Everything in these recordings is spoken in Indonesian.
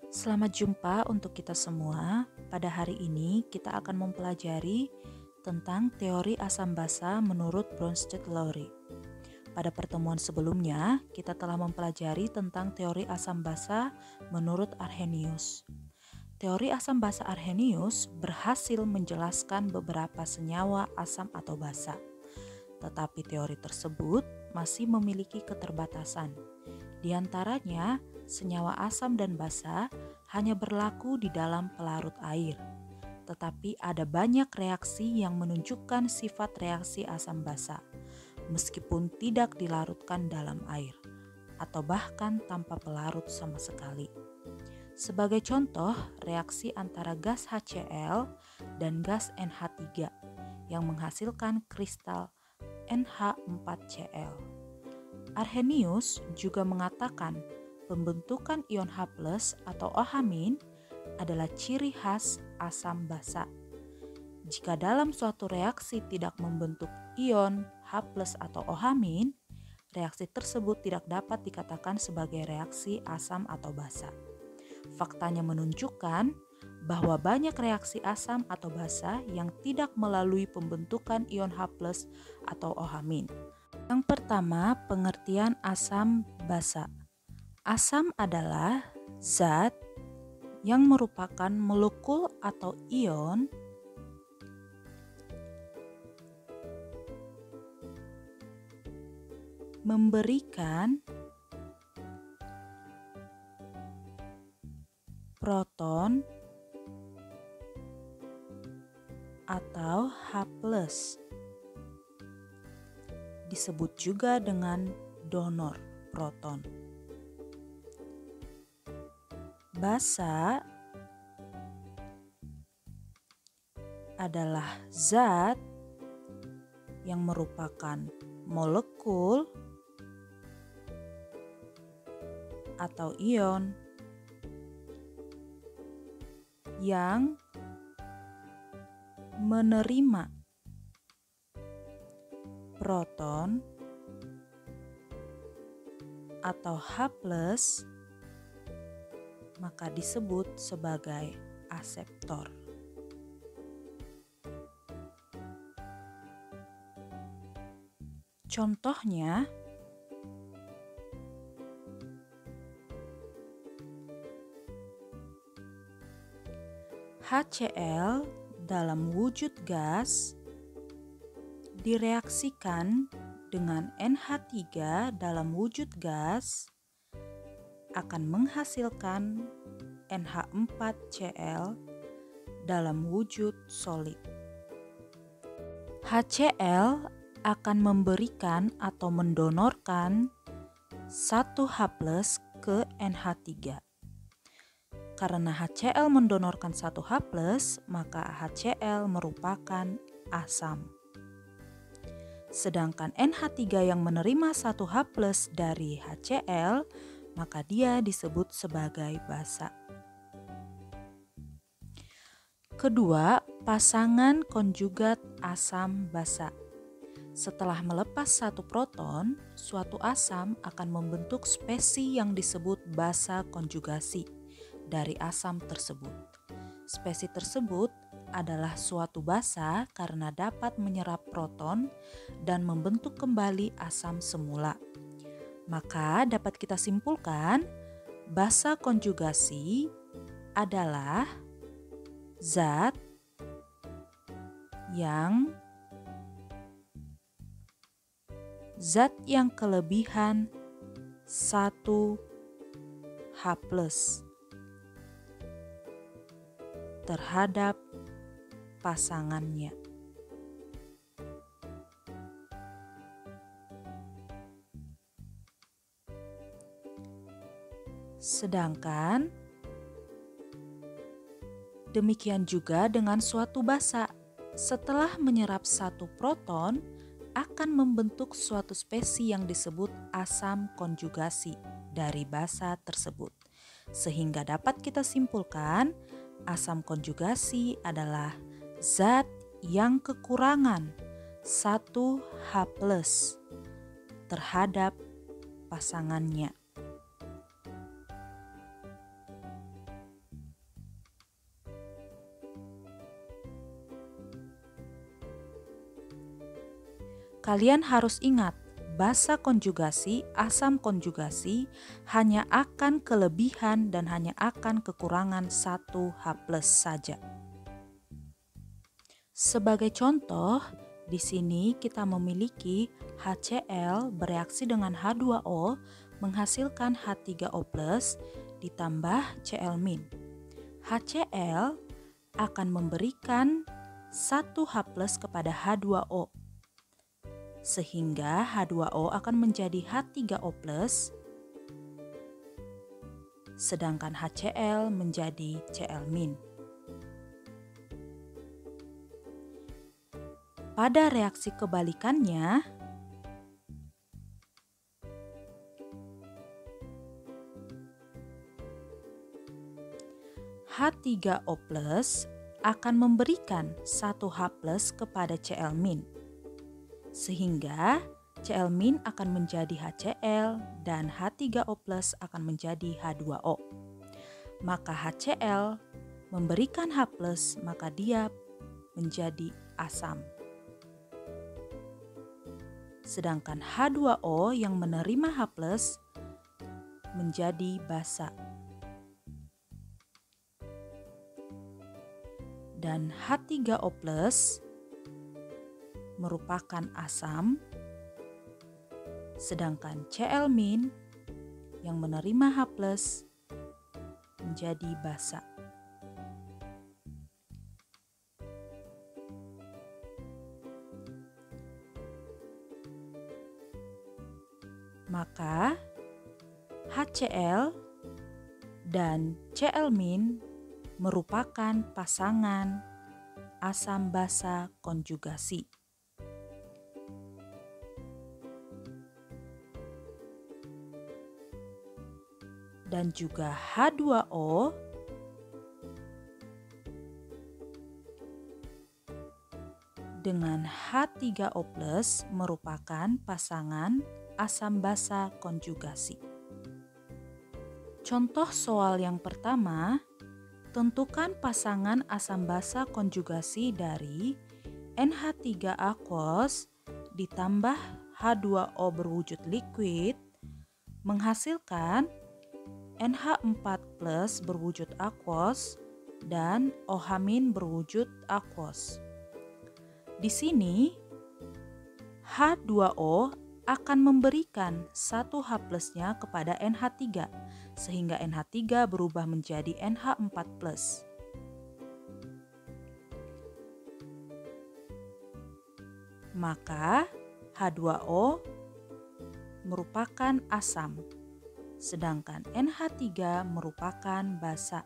Selamat jumpa untuk kita semua. Pada hari ini kita akan mempelajari tentang teori asam basa menurut Bronsted-Lowry. Pada pertemuan sebelumnya, kita telah mempelajari tentang teori asam basa menurut Arrhenius. Teori asam basa Arrhenius berhasil menjelaskan beberapa senyawa asam atau basa. Tetapi teori tersebut masih memiliki keterbatasan. Di antaranya, senyawa asam dan basa hanya berlaku di dalam pelarut air. Tetapi ada banyak reaksi yang menunjukkan sifat reaksi asam basa, meskipun tidak dilarutkan dalam air, atau bahkan tanpa pelarut sama sekali. Sebagai contoh, reaksi antara gas HCl dan gas NH3 yang menghasilkan kristal NH4Cl. Arrhenius juga mengatakan pembentukan ion H+ atau OH- adalah ciri khas asam basa. Jika dalam suatu reaksi tidak membentuk ion H+ atau OH-, reaksi tersebut tidak dapat dikatakan sebagai reaksi asam atau basa. Faktanya menunjukkan bahwa banyak reaksi asam atau basa yang tidak melalui pembentukan ion H+ atau OH-. Yang pertama, pengertian asam basa. Asam adalah zat yang merupakan molekul atau ion memberikan proton atau H+. Disebut juga dengan donor proton. Basa adalah zat yang merupakan molekul atau ion yang menerima proton atau H+, maka disebut sebagai aseptor. Contohnya, HCl dalam wujud gas direaksikan dengan NH3 dalam wujud gas akan menghasilkan NH4Cl dalam wujud solid. HCl akan memberikan atau mendonorkan 1H+ ke NH3. Karena HCl mendonorkan 1H+, maka HCl merupakan asam. Sedangkan NH3 yang menerima 1H+ dari HCl, maka dia disebut sebagai basa. Kedua, pasangan konjugat asam basa. Setelah melepas satu proton, suatu asam akan membentuk spesi yang disebut basa konjugasi dari asam tersebut. Spesi tersebut adalah suatu basa karena dapat menyerap proton dan membentuk kembali asam semula. Maka dapat kita simpulkan, basa konjugasi adalah zat yang kelebihan 1H+ terhadap pasangannya. Sedangkan demikian juga dengan suatu basa. Setelah menyerap satu proton, akan membentuk suatu spesi yang disebut asam konjugasi dari basa tersebut. Sehingga dapat kita simpulkan, asam konjugasi adalah zat yang kekurangan 1H+ terhadap pasangannya. Kalian harus ingat, basa konjugasi, asam konjugasi hanya akan kelebihan dan hanya akan kekurangan satu H+ saja. Sebagai contoh, di sini kita memiliki HCl bereaksi dengan H2O menghasilkan H3O+ ditambah Cl-. HCl akan memberikan 1 H+ kepada H2O, sehingga H2O akan menjadi H3O+, sedangkan HCl menjadi Cl-. Pada reaksi kebalikannya, H3O+ akan memberikan 1 H+ kepada Cl-, sehingga Cl- akan menjadi HCl dan H3O+ akan menjadi H2O. Maka HCl memberikan H+, maka dia menjadi asam. Sedangkan H2O yang menerima H+ menjadi basa. Dan H3O+ merupakan asam, sedangkan Cl- yang menerima H+ menjadi basa. Maka HCl dan Cl- merupakan pasangan asam basa konjugasi. Dan juga H2O dengan H3O+ merupakan pasangan asam basa konjugasi. Contoh soal yang pertama, tentukan pasangan asam basa konjugasi dari NH3 aqueous ditambah H2O berwujud liquid menghasilkan NH4+ berwujud aqueous dan OH- berwujud aqueous. Di sini H2O akan memberikan 1 H+-nya kepada NH3 sehingga NH3 berubah menjadi NH4+. Maka H2O merupakan asam, sedangkan NH3 merupakan basa.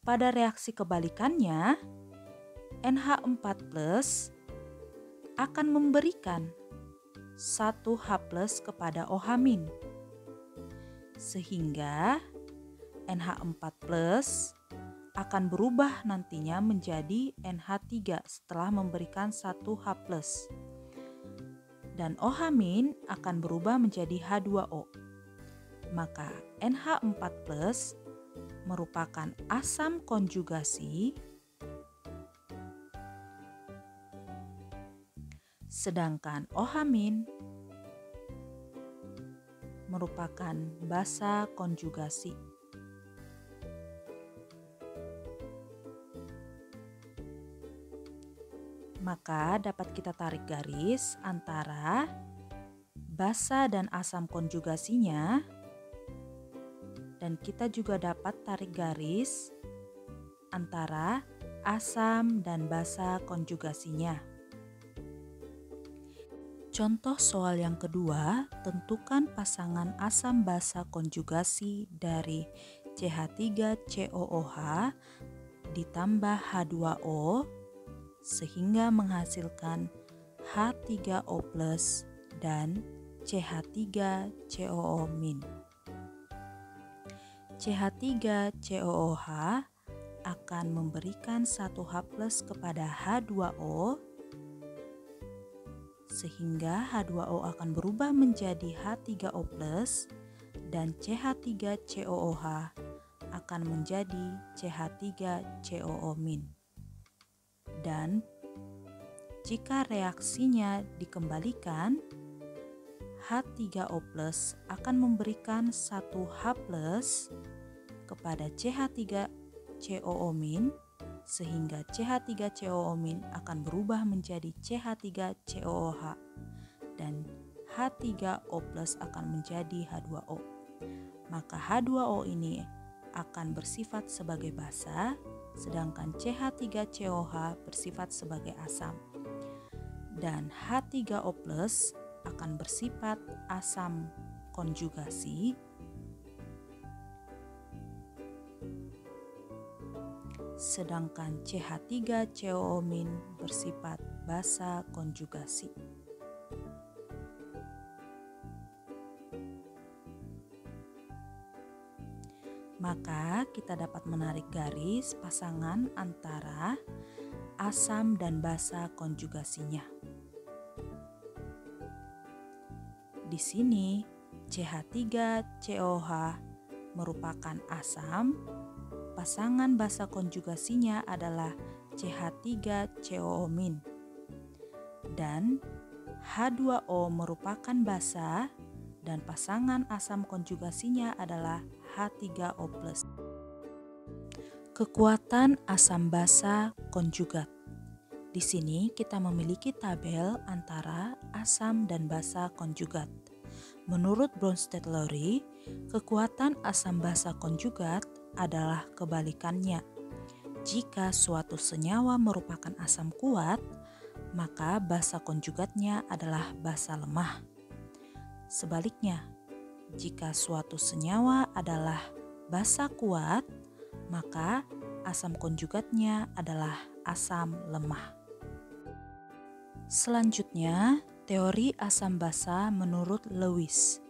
Pada reaksi kebalikannya, NH4+ akan memberikan 1 H+ kepada OH-, sehingga NH4+ akan berubah nantinya menjadi NH3 setelah memberikan 1 H+. Dan OH- akan berubah menjadi H2O. Maka NH4+ merupakan asam konjugasi, sedangkan OH- merupakan basa konjugasi. Maka dapat kita tarik garis antara basa dan asam konjugasinya, dan kita juga dapat tarik garis antara asam dan basa konjugasinya. Contoh soal yang kedua, tentukan pasangan asam basa konjugasi dari CH3COOH ditambah H2O sehingga menghasilkan H3O+ dan CH3COO-. CH3COOH akan memberikan 1 H+ kepada H2O sehingga H2O akan berubah menjadi H3O+ dan CH3COOH akan menjadi CH3COO-. Dan Jika reaksinya dikembalikan, H3O+ akan memberikan 1H+ kepada CH3COO- sehingga CH3COO- akan berubah menjadi CH3COOH dan H3O+ akan menjadi H2O. Maka H2O ini akan bersifat sebagai basa, sedangkan CH3COOH bersifat sebagai asam. Dan H3O+ akan bersifat asam konjugasi, sedangkan CH3COO- bersifat basa konjugasi. Maka kita dapat menarik garis pasangan antara asam dan basa konjugasinya. Di sini CH3COOH merupakan asam, pasangan basa konjugasinya adalah CH3COO- dan H2O merupakan basa dan pasangan asam konjugasinya adalah H3O+. Kekuatan asam basa konjugat. Di sini kita memiliki tabel antara asam dan basa konjugat. Menurut Bronsted-Lowry, kekuatan asam basa konjugat adalah kebalikannya. Jika suatu senyawa merupakan asam kuat, maka basa konjugatnya adalah basa lemah. Sebaliknya, jika suatu senyawa adalah basa kuat, maka asam konjugatnya adalah asam lemah. Selanjutnya, teori asam basa menurut Lewis.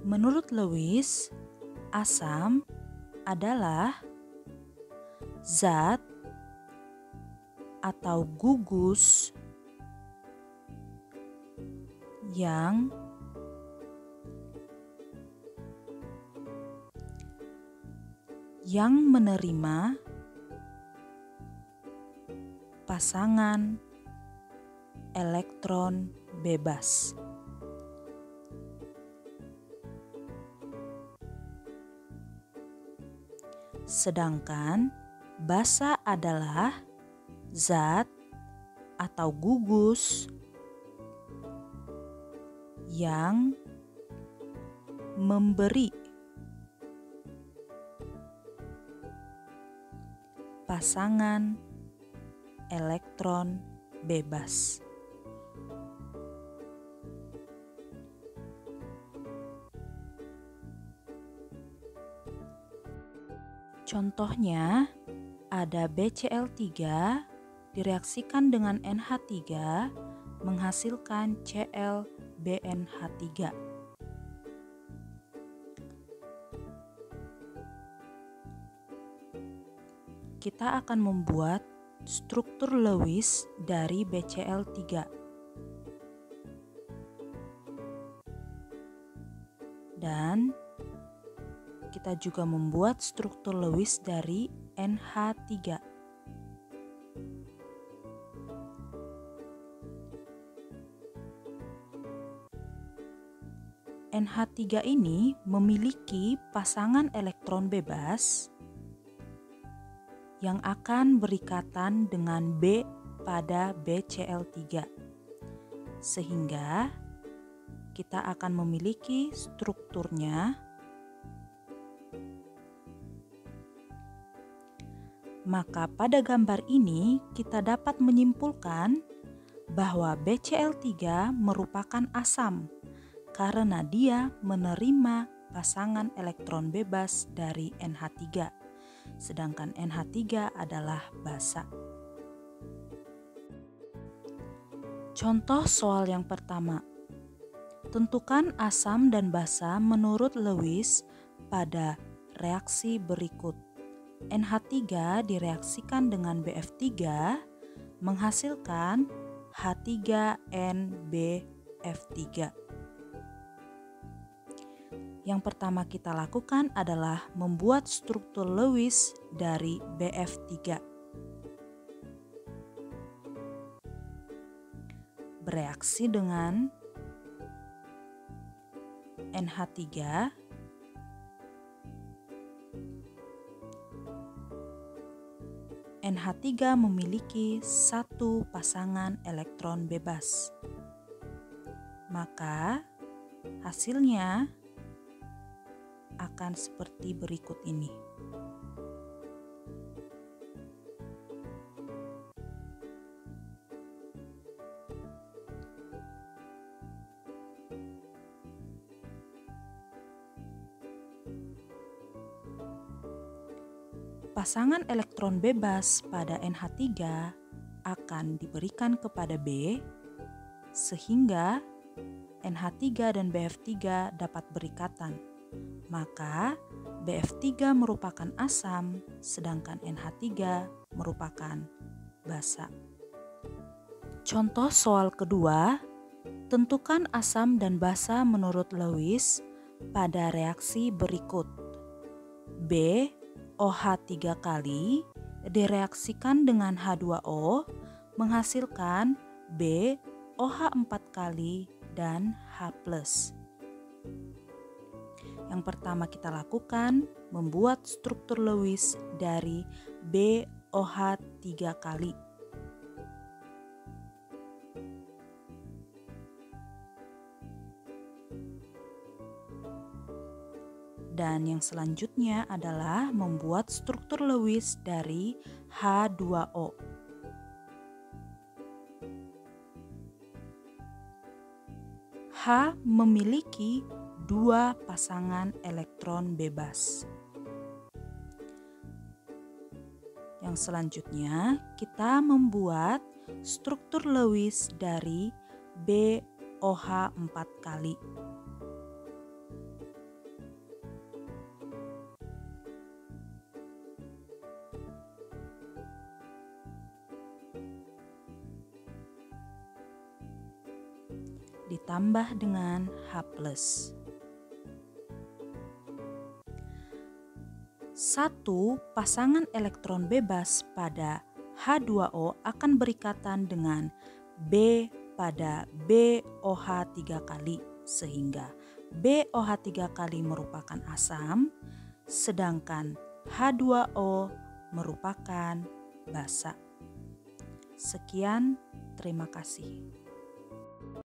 Menurut Lewis, asam adalah zat atau gugus yang menerima pasangan elektron bebas. Sedangkan basa adalah zat atau gugus yang memberi pasangan elektron bebas. Contohnya, ada BCl3 direaksikan dengan NH3 menghasilkan ClBnH3. Kita akan membuat struktur Lewis dari BCl3. Dan kita juga membuat struktur Lewis dari NH3. NH3 ini memiliki pasangan elektron bebas yang akan berikatan dengan B pada BCl3. Sehingga kita akan memiliki strukturnya. Maka pada gambar ini kita dapat menyimpulkan bahwa BCl3 merupakan asam karena dia menerima pasangan elektron bebas dari NH3, sedangkan NH3 adalah basa. Contoh soal yang pertama. Tentukan asam dan basa menurut Lewis pada reaksi berikut. NH3 direaksikan dengan BF3 menghasilkan H3NBF3. Yang pertama kita lakukan adalah membuat struktur Lewis dari BF3. bereaksi dengan NH3 NH3 memiliki satu pasangan elektron bebas. Maka hasilnya akan seperti berikut ini. Pasangan elektron bebas pada NH3 akan diberikan kepada B, sehingga NH3 dan BF3 dapat berikatan. Maka BF3 merupakan asam, sedangkan NH3 merupakan basa. Contoh soal kedua, tentukan asam dan basa menurut Lewis pada reaksi berikut. B OH 3 kali direaksikan dengan H2O menghasilkan B OH 4 kali dan H+. Yang pertama kita lakukan membuat struktur Lewis dari B OH 3 kali. Dan yang selanjutnya adalah membuat struktur Lewis dari H2O. H memiliki dua pasangan elektron bebas. Yang selanjutnya kita membuat struktur Lewis dari BOH 4 kali. Ditambah dengan H+. Satu pasangan elektron bebas pada H2O akan berikatan dengan B pada BOH 3 kali, sehingga BOH 3 kali merupakan asam, sedangkan H2O merupakan basa. Sekian, terima kasih.